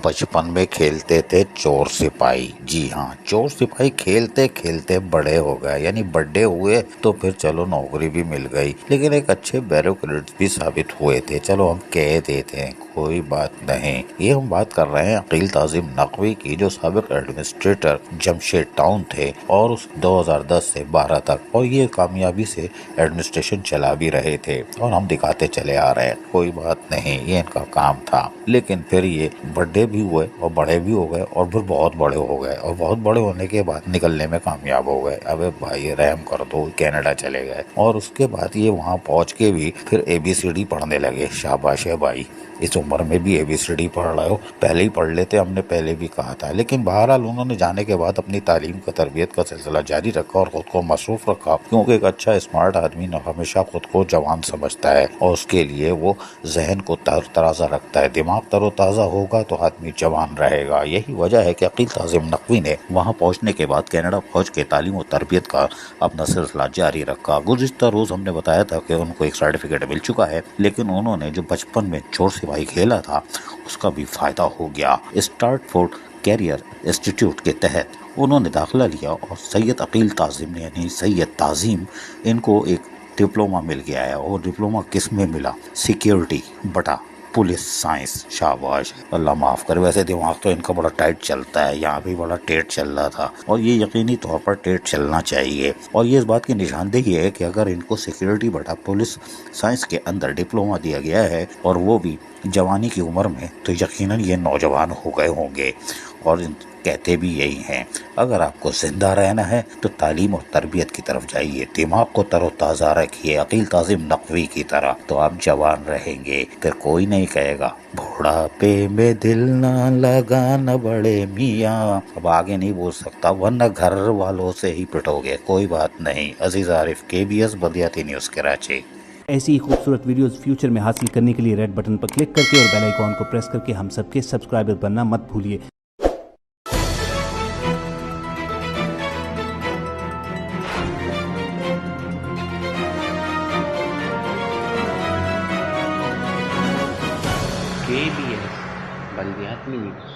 बचपन में खेलते थे चोर सिपाही। जी हाँ, चोर सिपाही खेलते खेलते बड़े हो गए, यानी बड़े हुए तो फिर चलो नौकरी भी मिल गई, लेकिन एक अच्छे ब्यूरोक्रेट भी साबित हुए थे। चलो हम कह देते हैं, कोई बात नहीं। ये हम बात कर रहे हैं अकील ताजिम नकवी की, जो साबिक एडमिनिस्ट्रेटर जमशेद टाउन थे और उस 2010 से 12 तक, और ये कामयाबी से एडमिनिस्ट्रेशन चला भी रहे थे और हम दिखाते चले आ रहे हैं। कोई बात नहीं, ये इनका काम था। लेकिन फिर ये बड़े भी हुए और बड़े भी हो गए और फिर बहुत बड़े हो गए, और बहुत बड़े होने के बाद निकलने में कामयाब हो गए। अबे भाई रहम कर दो, कनाडा चले गए और उसके बाद ये वहाँ पहुँच के भी फिर ABCD पढ़ने लगे। शाबाश है भाई, इस उम्र में भी ABCD पढ़ रहे हो, पहले ही पढ़ लेते, हमने पहले भी कहा था। लेकिन बहरहाल उन्होंने जाने के बाद अपनी तालीम का तरबियत का सिलसिला जारी रखा और खुद को मसरूफ रखा, क्योंकि एक अच्छा स्मार्ट आदमी हमेशा खुद को जवान समझता है और उसके लिए वो जहन को तरोताज़ा रखता है। दिमाग तरोताज़ा होगा तो आदमी जवान रहेगा। यही वजह है कि अकील ताजिम नकवी ने वहाँ पहुँचने के बाद कनाडा पहुँच के तालीम और तरबियत का अपना सिलसिला जारी रखा। गुज़िश्ता रोज़ हमने बताया था कि उनको एक सर्टिफिकेट मिल चुका है, लेकिन उन्होंने जो बचपन में चोर सिपाही खेला था उसका भी फायदा हो गया। स्टार्ट फॉर कैरियर इंस्टीट्यूट के तहत उन्होंने दाखिला लिया और सैयद अकील ताजिम यानी सैयद ताजिम, इनको एक डिप्लोमा मिल गया है। और डिप्लोमा किस में मिला? सिक्योरिटी बटा पुलिस साइंस। शाबाश, अल्लाह माफ़ करे, वैसे दिमाग तो इनका बड़ा टाइट चलता है, यहाँ भी बड़ा टेट चल रहा था और ये यकीनी तौर पर टेट चलना चाहिए। और ये इस बात की निशानदेही है कि अगर इनको सिक्योरिटी बटा पुलिस साइंस के अंदर डिप्लोमा दिया गया है और वो भी जवानी की उम्र में, तो यकीनन ये नौजवान हो गए होंगे। और कहते भी यही हैं, अगर आपको जिंदा रहना है तो तालीम और तरबियत की तरफ जाइए, दिमाग को तरोताज़ा रखिए अकील ताजिम नकवी की तरह, तो आप जवान रहेंगे। फिर कोई नहीं कहेगा बुढ़ापे में दिल ना लगा न बड़े मियाँ। अब आगे नहीं बोल सकता वरना घर वालों से ही पिटोगे। कोई बात नहीं। अजीज आरिफ, KBS बदियाती न्यूज़ कराची। ऐसी ही खूबसूरत वीडियोस फ्यूचर में हासिल करने के लिए रेड बटन पर क्लिक करके और बेल आइकॉन को प्रेस करके हम सबके सब्सक्राइबर बनना मत भूलिए। KBS बल्दियात न्यूज़।